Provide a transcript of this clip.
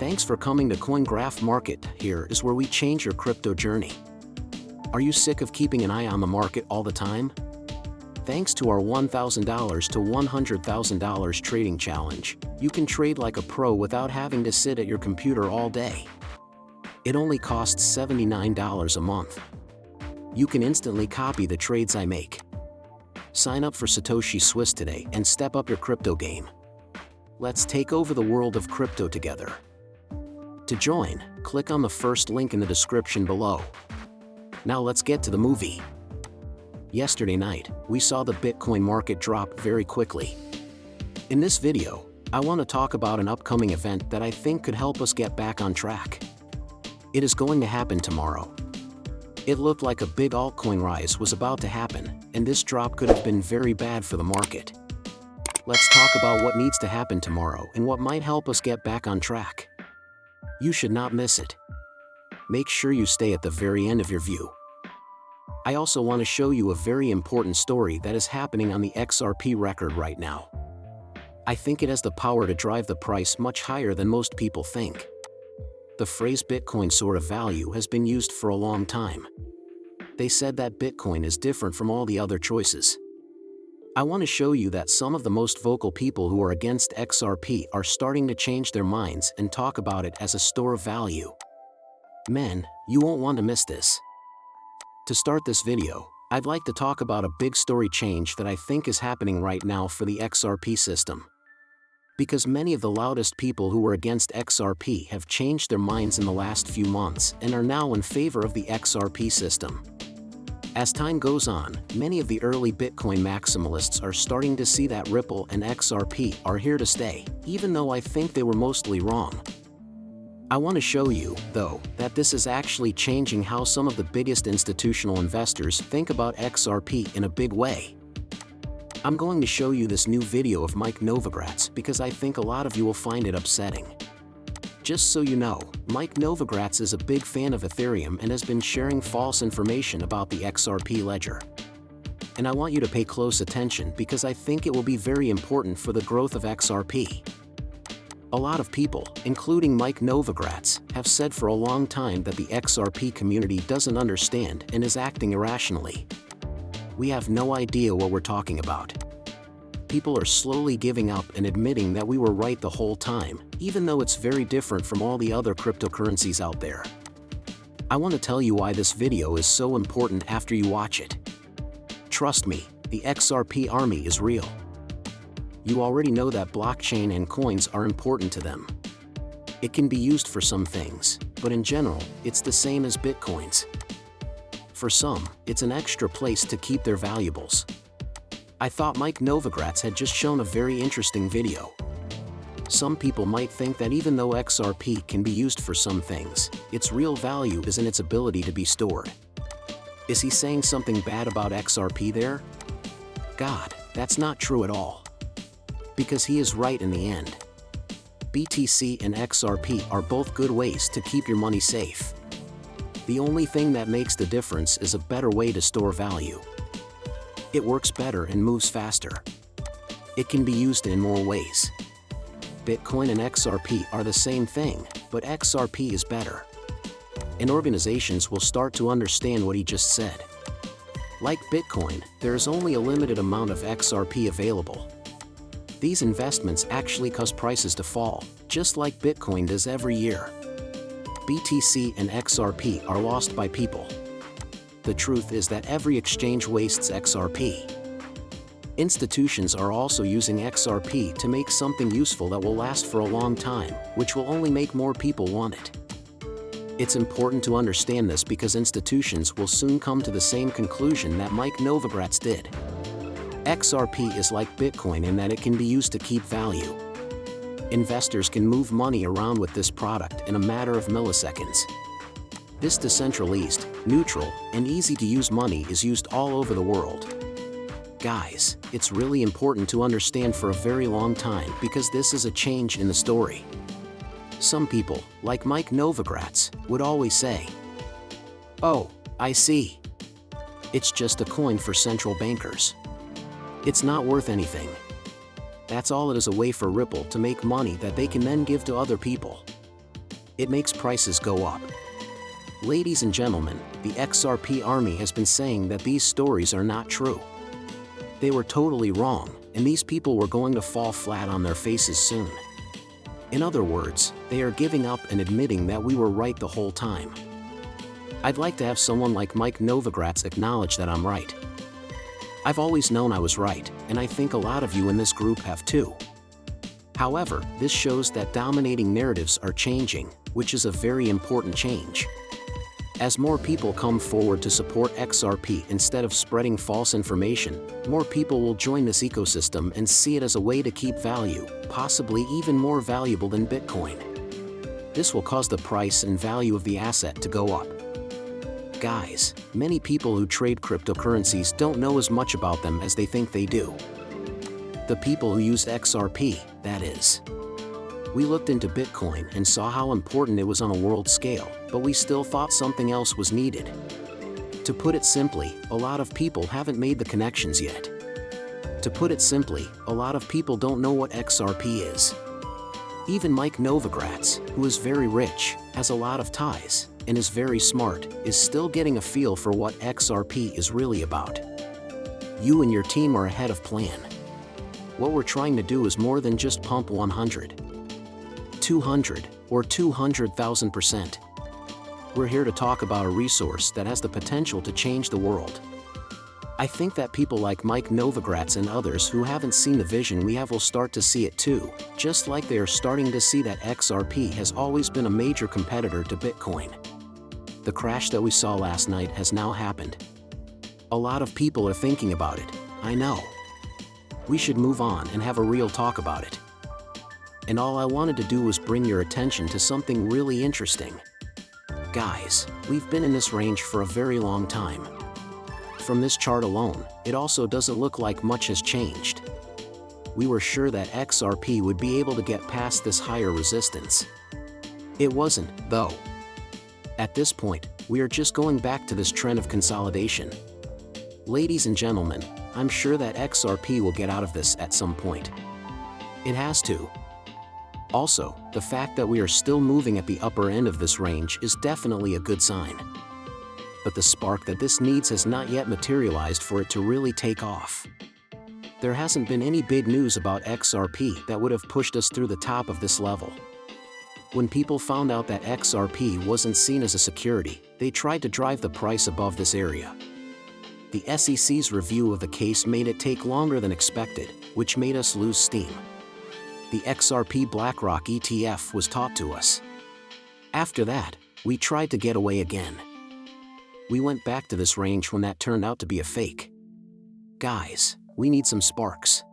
Thanks for coming to CoinGraph Market. Here is where we change your crypto journey. Are you sick of keeping an eye on the market all the time? Thanks to our $1,000 to $100,000 trading challenge, you can trade like a pro without having to sit at your computer all day. It only costs $79 a month. You can instantly copy the trades I make. Sign up for Satoshi Swiss today and step up your crypto game. Let's take over the world of crypto together. To join, click on the first link in the description below. Now let's get to the movie. Yesterday night, we saw the Bitcoin market drop very quickly. In this video, I want to talk about an upcoming event that I think could help us get back on track. It is going to happen tomorrow. It looked like a big altcoin rise was about to happen, and this drop could have been very bad for the market. Let's talk about what needs to happen tomorrow and what might help us get back on track. You should not miss it. Make sure you stay at the very end of your view. I also want to show you a very important story that is happening on the XRP record right now. I think it has the power to drive the price much higher than most people think. The phrase Bitcoin sort of value has been used for a long time. They said that Bitcoin is different from all the other choices. I want to show you that some of the most vocal people who are against XRP are starting to change their minds and talk about it as a store of value. Men, you won't want to miss this. To start this video, I'd like to talk about a big story change that I think is happening right now for the XRP system. Because many of the loudest people who were against XRP have changed their minds in the last few months and are now in favor of the XRP system. As time goes on, many of the early Bitcoin maximalists are starting to see that Ripple and XRP are here to stay, even though I think they were mostly wrong. I want to show you, though, that this is actually changing how some of the biggest institutional investors think about XRP in a big way. I'm going to show you this new video of Mike Novogratz because I think a lot of you will find it upsetting. Just so you know, Mike Novogratz is a big fan of Ethereum and has been sharing false information about the XRP ledger. And I want you to pay close attention because I think it will be very important for the growth of XRP. A lot of people, including Mike Novogratz, have said for a long time that the XRP community doesn't understand and is acting irrationally. We have no idea what we're talking about. People are slowly giving up and admitting that we were right the whole time, even though it's very different from all the other cryptocurrencies out there. I want to tell you why this video is so important after you watch it. Trust me, the XRP army is real. You already know that blockchain and coins are important to them. It can be used for some things, but in general, it's the same as Bitcoins. For some, it's an extra place to keep their valuables. I thought Mike Novogratz had just shown a very interesting video. Some people might think that even though XRP can be used for some things, its real value is in its ability to be stored. Is he saying something bad about XRP there? God, that's not true at all. Because he is right in the end. BTC and XRP are both good ways to keep your money safe. The only thing that makes the difference is a better way to store value. It works better and moves faster. It can be used in more ways. Bitcoin and XRP are the same thing, but XRP is better. And organizations will start to understand what he just said. Like Bitcoin, there is only a limited amount of XRP available. These investments actually cause prices to fall, just like Bitcoin does every year. BTC and XRP are lost by people. The truth is that every exchange wastes XRP. Institutions are also using XRP to make something useful that will last for a long time, which will only make more people want it. It's important to understand this because institutions will soon come to the same conclusion that Mike Novogratz did. XRP is like Bitcoin in that it can be used to keep value. Investors can move money around with this product in a matter of milliseconds. This decentralized, neutral, and easy-to-use money is used all over the world. Guys, it's really important to understand for a very long time because this is a change in the story. Some people, like Mike Novogratz, would always say, "Oh, I see. It's just a coin for central bankers. It's not worth anything. That's all it is, a way for Ripple to make money that they can then give to other people." it makes prices go up. Ladies and gentlemen, the XRP army has been saying that these stories are not true. They were totally wrong, and these people were going to fall flat on their faces soon. In other words, they are giving up and admitting that we were right the whole time. I'd like to have someone like Mike Novogratz acknowledge that I'm right. I've always known I was right, and I think a lot of you in this group have too. However, this shows that dominating narratives are changing, which is a very important change. As more people come forward to support XRP instead of spreading false information, more people will join this ecosystem and see it as a way to keep value, possibly even more valuable than Bitcoin. This will cause the price and value of the asset to go up. Guys, many people who trade cryptocurrencies don't know as much about them as they think they do. The people who use XRP, that is. We looked into Bitcoin and saw how important it was on a world scale, but we still thought something else was needed. To put it simply, a lot of people haven't made the connections yet. To put it simply, a lot of people don't know what XRP is. Even Mike Novogratz, who is very rich, has a lot of ties, and is very smart, is still getting a feel for what XRP is really about. You and your team are ahead of plan. What we're trying to do is more than just pump 100, 200, or 200,000%. We're here to talk about a resource that has the potential to change the world. I think that people like Mike Novogratz and others who haven't seen the vision we have will start to see it too, just like they are starting to see that XRP has always been a major competitor to Bitcoin. The crash that we saw last night has now happened. A lot of people are thinking about it, I know. We should move on and have a real talk about it. And all I wanted to do was bring your attention to something really interesting. Guys, we've been in this range for a very long time. From this chart alone, it also doesn't look like much has changed. We were sure that XRP would be able to get past this higher resistance. It wasn't, though. At this point, we are just going back to this trend of consolidation. Ladies and gentlemen, I'm sure that XRP will get out of this at some point. It has to. Also, the fact that we are still moving at the upper end of this range is definitely a good sign. But the spark that this needs has not yet materialized for it to really take off. There hasn't been any big news about XRP that would have pushed us through the top of this level. When people found out that XRP wasn't seen as a security, they tried to drive the price above this area. The SEC's review of the case made it take longer than expected, which made us lose steam. The XRP BlackRock ETF was taught to us. After that, we tried to get away again. We went back to this range when that turned out to be a fake. Guys, we need some sparks.